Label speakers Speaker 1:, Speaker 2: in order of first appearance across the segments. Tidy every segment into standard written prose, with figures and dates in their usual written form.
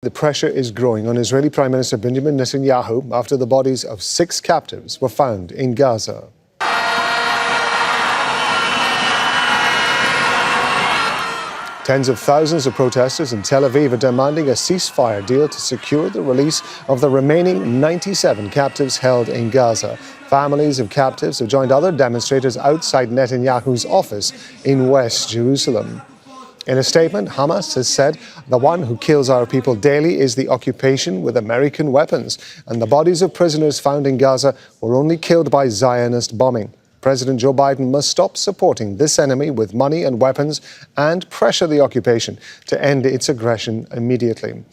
Speaker 1: The pressure is growing on Israeli Prime Minister Benjamin Netanyahu after the bodies of 6 captives were found in Gaza. Tens of thousands of protesters in Tel Aviv are demanding a ceasefire deal to secure the release of the remaining 97 captives held in Gaza. Families of captives have joined other demonstrators outside Netanyahu's office in West Jerusalem. In a statement, Hamas has said the one who kills our people daily is the occupation with American weapons, and the bodies of prisoners found in Gaza were only killed by Zionist bombing. President Joe Biden must stop supporting this enemy with money and weapons and pressure the occupation to end its aggression immediately.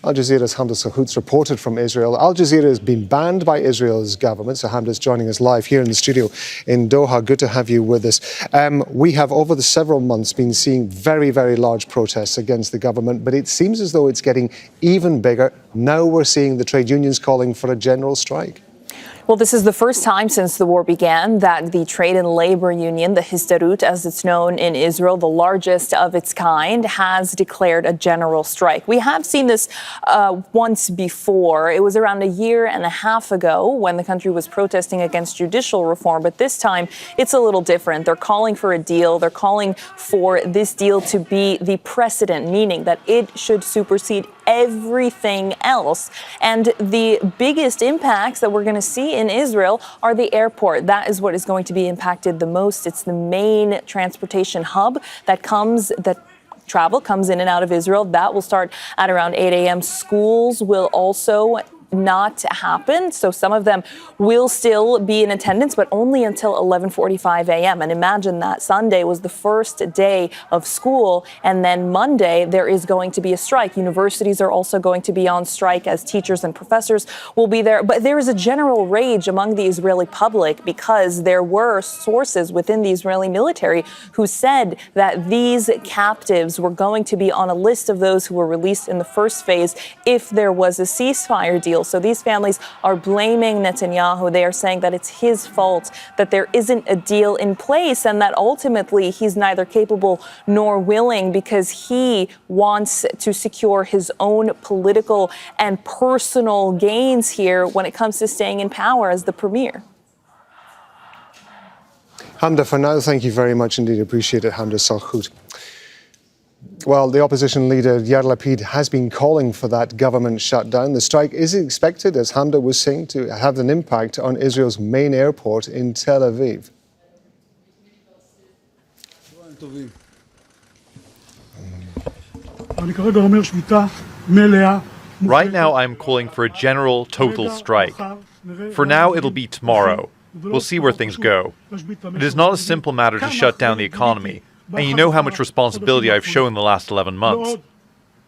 Speaker 1: Al Jazeera's Hamda Salhout's reported from Israel. Al Jazeera has been banned by Israel's government, so Hamda is joining us live here in the studio in Doha. Good to have you with us. We have, over the several months, been seeing very, very large protests against the government, but it seems as though it's getting even bigger. Now we're seeing the trade unions calling for a general strike.
Speaker 2: Well, this is the first time since the war began that the trade and labor union, the Histadrut, as it's known in Israel, the largest of its kind, has declared a general strike. We have seen this once before. It was around a year and a half ago when the country was protesting against judicial reform. But this time, it's a little different. They're calling for a deal. They're calling for this deal to be the precedent, meaning that it should supersede everything else. And the biggest impacts that we're going to see in Israel are the airport. That is what is going to be impacted the most. It's the main transportation hub that travel comes in and out of Israel. That will start at around 8 a.m. Schools will also not happen. So some of them will still be in attendance, but only until 11:45 a.m. And imagine that Sunday was the first day of school, and then Monday there is going to be a strike. Universities are also going to be on strike, as teachers and professors will be there. But there is a general rage among the Israeli public because there were sources within the Israeli military who said that these captives were going to be on a list of those who were released in the first phase if there was a ceasefire deal. So these families are blaming Netanyahu. They are saying that it's his fault that there isn't a deal in place and that ultimately he's neither capable nor willing because he wants to secure his own political and personal gains here when it comes to staying in power as the premier.
Speaker 1: Hamda, for now, thank you very much indeed. Appreciate it, Hamda Salhout. Well, the opposition leader, Yair Lapid, has been calling for that government shutdown. The strike is expected, as Hamda was saying, to have an impact on Israel's main airport in Tel Aviv.
Speaker 3: Right now, I'm calling for a general, total strike. For now, it'll be tomorrow. We'll see where things go. It is not a simple matter to shut down the economy. And you know how much responsibility I've shown the last 11 months.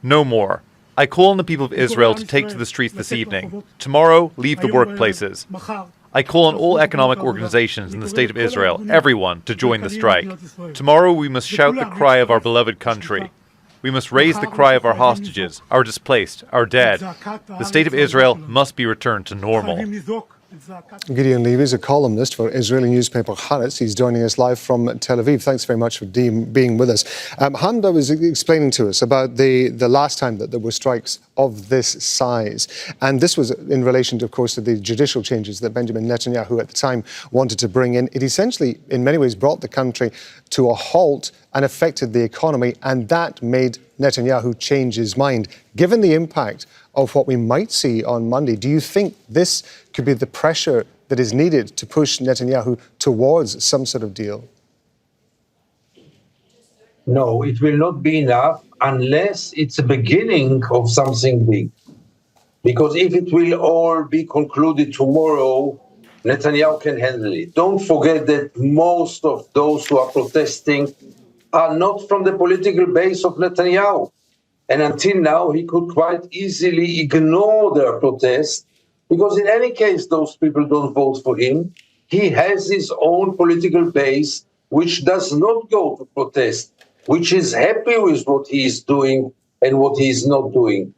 Speaker 3: No more. I call on the people of Israel to take to the streets this evening. Tomorrow, leave the workplaces. I call on all economic organizations in the state of Israel, everyone, to join the strike. Tomorrow we must shout the cry of our beloved country. We must raise the cry of our hostages, our displaced, our dead. The state of Israel must be returned to normal.
Speaker 1: Gideon Levy is a columnist for Israeli newspaper Haaretz. He's joining us live from Tel Aviv. Thanks very much for being with us. Hamda was explaining to us about the last time that there were strikes of this size. And this was in relation, of course, to the judicial changes that Benjamin Netanyahu at the time wanted to bring in. It essentially, in many ways, brought the country to a halt and affected the economy. And that made Netanyahu change his mind. Given the impact of what we might see on Monday, do you think this could be the pressure that is needed to push Netanyahu towards some sort of deal?
Speaker 4: No, it will not be enough unless it's a beginning of something big. Because if it will all be concluded tomorrow, Netanyahu can handle it. Don't forget that most of those who are protesting are not from the political base of Netanyahu. And until now, he could quite easily ignore their protest, because in any case, those people don't vote for him. He has his own political base, which does not go to protest, which is happy with what he is doing and what he is not doing.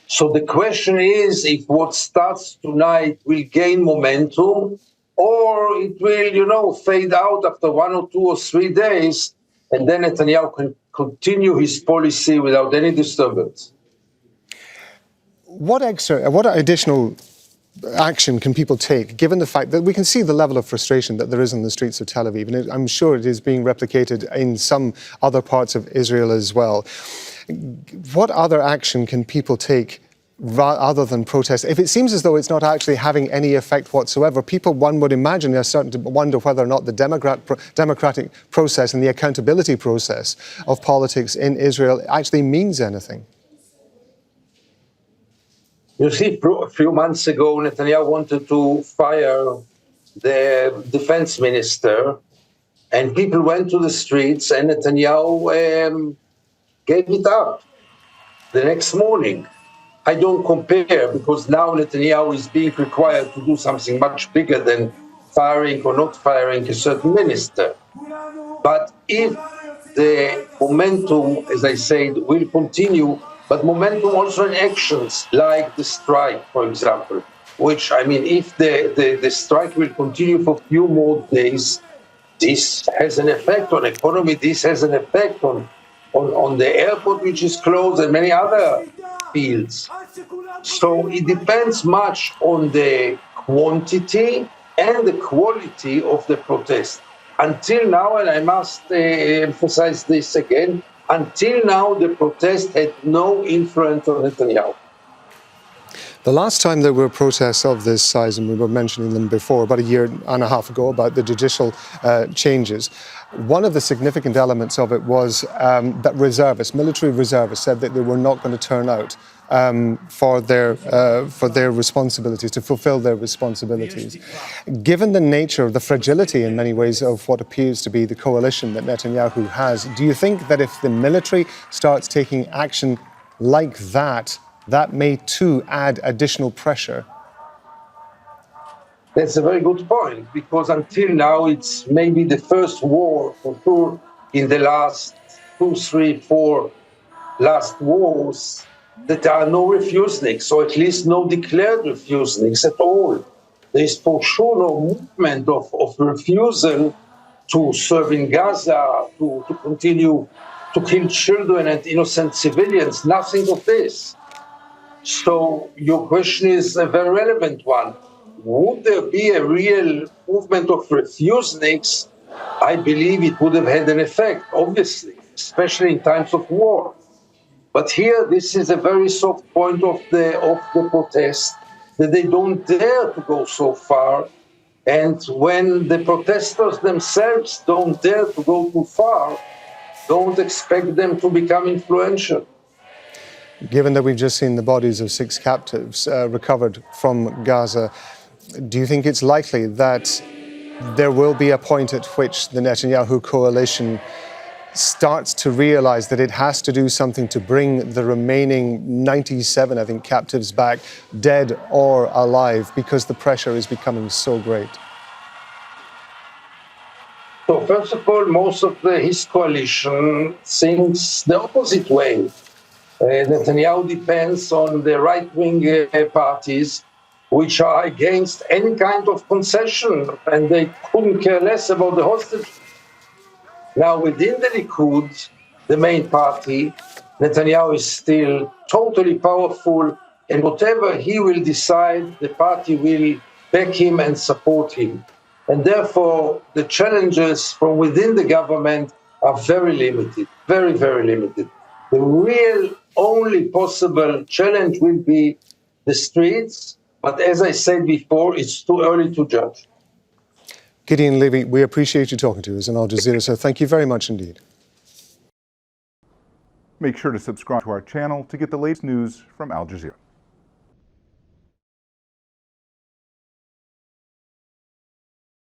Speaker 4: So the question is if what starts tonight will gain momentum, or it will, fade out after 1 or 2 or 3 days, and then Netanyahu can continue his policy without any disturbance.
Speaker 1: What additional action can people take, given the fact that we can see the level of frustration that there is in the streets of Tel Aviv, and I'm sure it is being replicated in some other parts of Israel as well. What other action can people take other than protest? If it seems as though it's not actually having any effect whatsoever, people, one would imagine, are starting to wonder whether or not the democratic process and the accountability process of politics in Israel actually means anything.
Speaker 4: You see, a few months ago, Netanyahu wanted to fire the defense minister, and people went to the streets, and Netanyahu gave it up the next morning. I don't compare, because now Netanyahu is being required to do something much bigger than firing or not firing a certain minister. But if the momentum, as I said, will continue, but momentum also in actions like the strike, for example, which, I mean, if the strike will continue for a few more days, this has an effect on economy, this has an effect on the airport, which is closed, and many other fields. So it depends much on the quantity and the quality of the protest. Until now, and I must emphasize this again, until now the protest had no influence on Netanyahu.
Speaker 1: The last time there were protests of this size, and we were mentioning them before, about a year and a half ago, about the judicial changes, one of the significant elements of it was that military reservists, said that they were not going to turn out for their responsibilities, to fulfill their responsibilities. Given the nature of the fragility in many ways of what appears to be the coalition that Netanyahu has, do you think that if the military starts taking action like that, that may too add additional pressure?
Speaker 4: That's a very good point, because until now it's maybe the first war for sure in the last 2, 3, 4 last wars that there are no refuseniks, or at least no declared refuseniks at all. There is for sure no movement of refusal to serve in Gaza, to continue to kill children and innocent civilians, nothing of this. So your question is a very relevant one. Would there be a real movement of refuseniks? I believe it would have had an effect, obviously, especially in times of war. But here, this is a very soft point of the protest, that they don't dare to go so far. And when the protesters themselves don't dare to go too far, don't expect them to become influential.
Speaker 1: Given that we've just seen the bodies of 6 captives recovered from Gaza, do you think it's likely that there will be a point at which the Netanyahu coalition starts to realize that it has to do something to bring the remaining 97, I think, captives back, dead or alive, because the pressure is becoming so great?
Speaker 4: So first of all, most of his coalition thinks the opposite way. Netanyahu depends on the right-wing parties, which are against any kind of concession, and they couldn't care less about the hostages. Now, within the Likud, the main party, Netanyahu is still totally powerful, and whatever he will decide, the party will back him and support him. And therefore, the challenges from within the government are very limited, very, very limited. The real only possible challenge will be the streets, but as I said before, it's too early to judge.
Speaker 1: Gideon Levy, we appreciate you talking to us on Al Jazeera, so thank you very much indeed.
Speaker 5: Make sure to subscribe to our channel to get the latest news from Al Jazeera.